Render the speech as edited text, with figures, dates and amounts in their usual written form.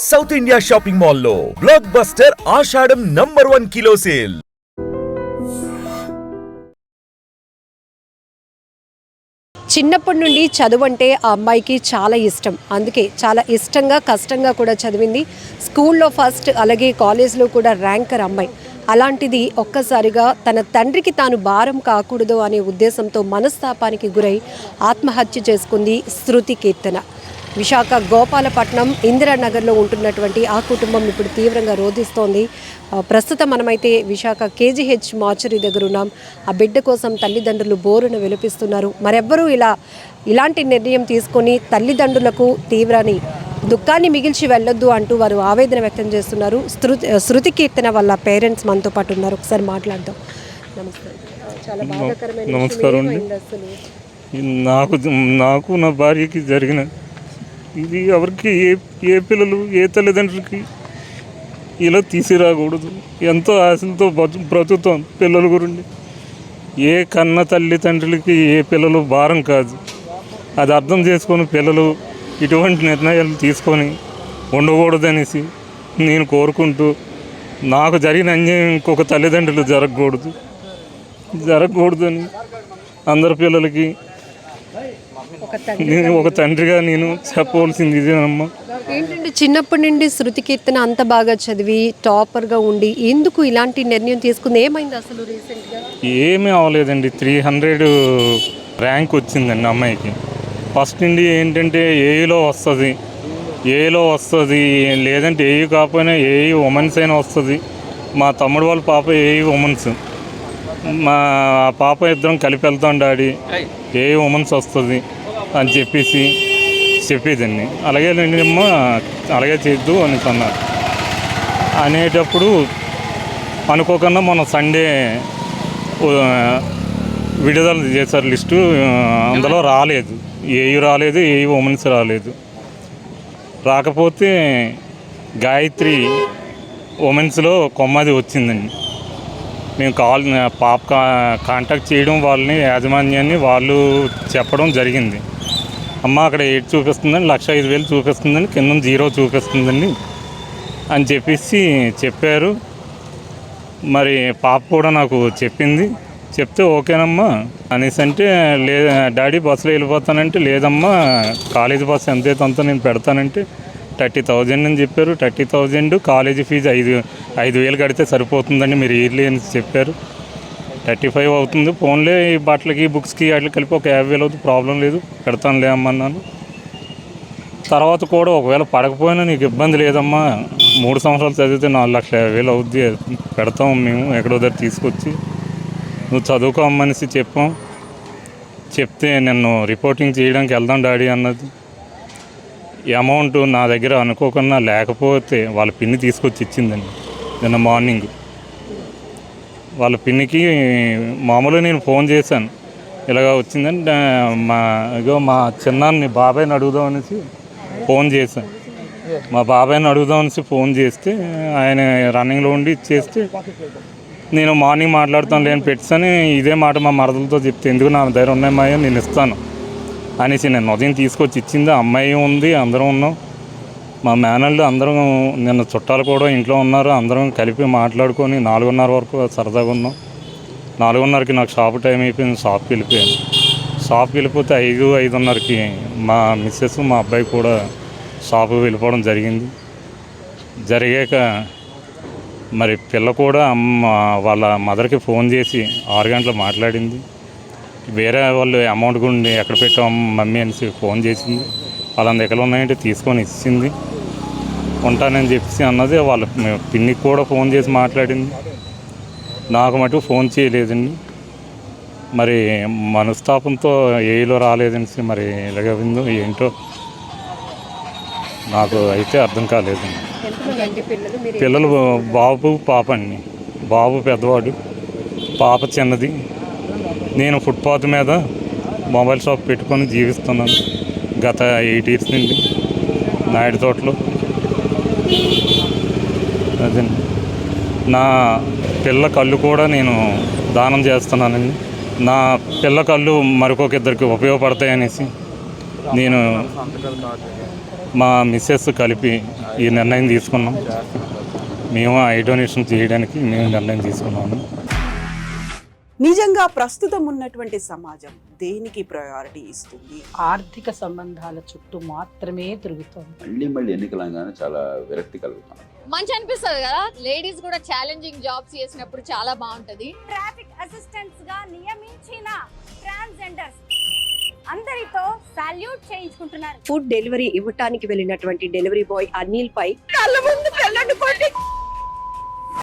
South India shopping మాల్లో block buster ఆషాఢం number 1 kilo sale. చిన్నప్పటి నుండి చదువు అంటే ఆ అమ్మాయికి చాలా ఇష్టం. అందుకే చాలా ఇష్టంగా కష్టంగా కూడా చదివింది. స్కూల్లో ఫస్ట్, అలాగే కాలేజ్లో కూడా ర్యాంకర్ అమ్మాయి. అలాంటిది ఒక్కసారిగా తన తండ్రికి తాను భారం కాకూడదు అనే ఉద్దేశంతో మనస్తాపానికి గురై ఆత్మహత్య చేసుకుంది శృతి కీర్తన. విశాఖ గోపాలపట్నం ఇందిరానగర్లో ఉంటున్నటువంటి ఆ కుటుంబం ఇప్పుడు తీవ్రంగా రోధిస్తోంది. ప్రస్తుతం మనమైతే విశాఖ KGH మార్చరీ దగ్గర ఉన్నాం. ఆ బిడ్డ కోసం తల్లిదండ్రులు బోరున విలపిస్తున్నారు. మరెవ్వరూ ఇలాంటి నిర్ణయం తీసుకొని తల్లిదండ్రులకు తీవ్రని దుఃఖాన్ని మిగిల్చి వెళ్ళొద్దు అంటూ వారు ఆవేదన వ్యక్తం చేస్తున్నారు. శృతి కీర్తన వాళ్ళ పేరెంట్స్ మనతో పాటు ఉన్నారు. ఒకసారి మాట్లాడదాం. నమస్కారం. చాలా బాధాకరమైన నమస్కారం అండి. నాకు నా భార్యకి జరిగిన ఇది ఎవరికి ఏ పిల్లలు ఏ తల్లిదండ్రులకి ఇలా తీసిరాకూడదు. ఎంతో ఆశలతో బ్రతుకుతాం పిల్లల గురించి. ఏ కన్న తల్లిదండ్రులకి ఏ పిల్లలు భారం కాదు. అది అర్థం చేసుకొని పిల్లలు ఇటువంటి నిర్ణయాలు తీసుకొని ఉండకూడదనేసి నేను కోరుకుంటూ, నాకు జరిగిన అన్యాయం ఇంకొక తల్లిదండ్రులు జరగకూడదని అందరి పిల్లలకి నేను ఒక తండ్రిగా నేను చెప్పవలసింది ఇదేనమ్మా. ఏంటంటే చిన్నప్పటి నుండి శృతి కీర్తన అంత బాగా చదివి టాపర్గా ఉండి ఎందుకు ఇలాంటి నిర్ణయం తీసుకుంది? ఏమైంది అసలు రీసెంట్గా? ఏమీ అవ్వలేదండి. 300 ర్యాంక్ వచ్చిందండి అమ్మాయికి. ఫస్ట్ నుండి ఏంటంటే ఏఈలో వస్తుంది, లేదంటే ఏఈ కాకపోయినా ఏఈ ఉమెన్స్ అయినా వస్తుంది. మా తమ్ముడు వాళ్ళ పాప ఏఈ ఉమెన్స్, మా పాప ఇద్దరం కలిపి వెళ్తాం డాడీ, ఏఈ ఉమెన్స్ వస్తుంది అని చెప్పేదండి. అలాగే అమ్మ అలాగే చేద్దు అని అన్నారు. అనేటప్పుడు అనుకోకుండా మొన్న సండే విడుదల చేశారు లిస్టు. అందులో రాలేదు, ఏయు రాలేదు, ఏయు ఉమెన్స్ రాలేదు. రాకపోతే గాయత్రి ఉమెన్స్లో కొమ్మది వచ్చిందండి. మేము పాప కాంటాక్ట్ చేయడం, వాళ్ళని యాజమాన్యాన్ని వాళ్ళు చెప్పడం జరిగింది. అమ్మ అక్కడ 8 చూపిస్తుందండి, 1,05,000 చూపిస్తుందండి, కింద 0 చూపిస్తుందండి అని చెప్పారు. మరి పాప కూడా నాకు చెప్తే ఓకేనమ్మా అనేసి అంటే, డాడీ బస్సులో వెళ్ళిపోతానంటే, లేదమ్మా కాలేజీ బస్సు ఎంతైతే అంతా నేను పెడతానంటే 30,000 అని చెప్పారు. 30,000 కాలేజీ ఫీజు 5,000 కడితే సరిపోతుందండి మీరు ఇయర్లీ అని చెప్పారు. 35 అవుతుంది, ఫోన్లే ఈ బట్టలకి బుక్స్కి వాటికి కలిపి ఒక 50,000 అవుతుంది, ప్రాబ్లం లేదు పెడతానులే అమ్మన్నాను. తర్వాత కూడా ఒకవేళ పడకపోయినా నీకు ఇబ్బంది లేదమ్మా, 3 సంవత్సరాలు చదివితే 4,50,000 అవుద్ది, పెడతాం మేము ఎక్కడో దగ్గర తీసుకొచ్చి, నువ్వు చదువుకోమనేసి చెప్తే నిన్ను రిపోర్టింగ్ చేయడానికి వెళ్దాం డాడీ అన్నది. ఈ అమౌంట్ నా దగ్గర అనుకోకుండా లేకపోతే వాళ్ళ పిన్ని తీసుకొచ్చి ఇచ్చిందండి నిన్న మార్నింగ్. వాళ్ళ పిన్నికి మామూలుగా నేను ఫోన్ చేశాను, ఇలాగ వచ్చిందండి, మా చిన్నాన్ని బాబాయ్ని అడుగుదాం అనేసి ఫోన్ చేశాను. మా బాబాయ్ని అడుగుదాం అనేసి ఫోన్ చేస్తే ఆయన రన్నింగ్లో ఉండి ఇచ్చేస్తే, నేను మార్నింగ్ మాట్లాడుతాను లేని పెట్టాను. ఇదే మాట మా మరదలతో చెప్తే, ఎందుకు నా దగ్గర ఉన్నాయమ్మాయి నేను ఇస్తాను అనేసి నేను ఉదయం తీసుకొచ్చి ఇచ్చింది. అమ్మాయి ఉంది, అందరం ఉన్నాం, మా మేనళ్ళు అందరం, నిన్న చుట్టాలు కూడా ఇంట్లో ఉన్నారు, అందరం కలిపి మాట్లాడుకొని 4:30 వరకు సరదాగా ఉన్నాం. 4:30కి నాకు షాప్ టైం అయిపోయింది, షాప్కి వెళ్ళిపోతే 5:30కి మా మిస్సెస్ మా అబ్బాయి కూడా షాప్కి వెళ్ళిపోవడం జరిగాక మరి పిల్ల కూడా వాళ్ళ మదర్కి ఫోన్ చేసి 6 గంటలు మాట్లాడింది. వేరే వాళ్ళు అమౌంట్ గురించి ఎక్కడ పెట్టాం మమ్మీ అనేసి ఫోన్ చేసింది. వాళ్ళ దగ్గర ఉన్నాయంటే తీసుకొని ఇచ్చింది, ఉంటానని చెప్పేసి అన్నది. వాళ్ళ పిన్నికి కూడా ఫోన్ చేసి మాట్లాడింది, నాకు మటుకు ఫోన్ చేయలేదండి. మరి మనస్తాపంతో ఏలో రాలేదనేసి మరి ఎలాగవిందో ఏంటో నాకు అయితే అర్థం కాలేదండి. పిల్లలు బాబు పాప అండి. బాబు పెద్దవాడు, పాప చిన్నది. నేను ఫుట్పాత్ మీద మొబైల్ షాప్ పెట్టుకొని జీవిస్తున్నాను గత 8 years నుండి నాయుడు తోటలో. అదే నా పిల్ల కళ్ళు కూడా నేను దానం చేస్తున్నానండి. నా పిల్ల కళ్ళు మరొక ఇద్దరికి ఉపయోగపడతాయనేసి నేను మా మిస్సెస్ కలిపి ఈ నిర్ణయం తీసుకున్నాం. మేము ఐ డొనేషన్ చేయడానికి మేము నిర్ణయం తీసుకున్నాము. నిజంగా ప్రస్తుతం ఉన్నటువంటి సమాజం దేనికి ప్రయారిటీ ఇస్తుంది? ఆర్థిక సంబంధాల చుట్టూ మాత్రమే తిరుగుతోంది. మళ్ళీ ఎన్నికలంగానే చాలా విరక్తి కలుగుతాం. మంచి అనిపిస్తుంది కదా, లేడీస్ కూడా ఛాలెంజింగ్ జాబ్స్ చేసినప్పుడు చాలా బాగుంటది. ట్రాఫిక్ అసిస్టెంట్స్ గా నియమించిన ట్రాన్స్జెండర్స్ అందరితో సాల్యూట్ చేయించుకుంటున్నారు. ఫుడ్ డెలివరీ ఇవ్వటానికి వెళ్ళినటువంటి డెలివరీ బాయ్ అనిల్ పై కళ్ళ ముందు పెళ్ళండి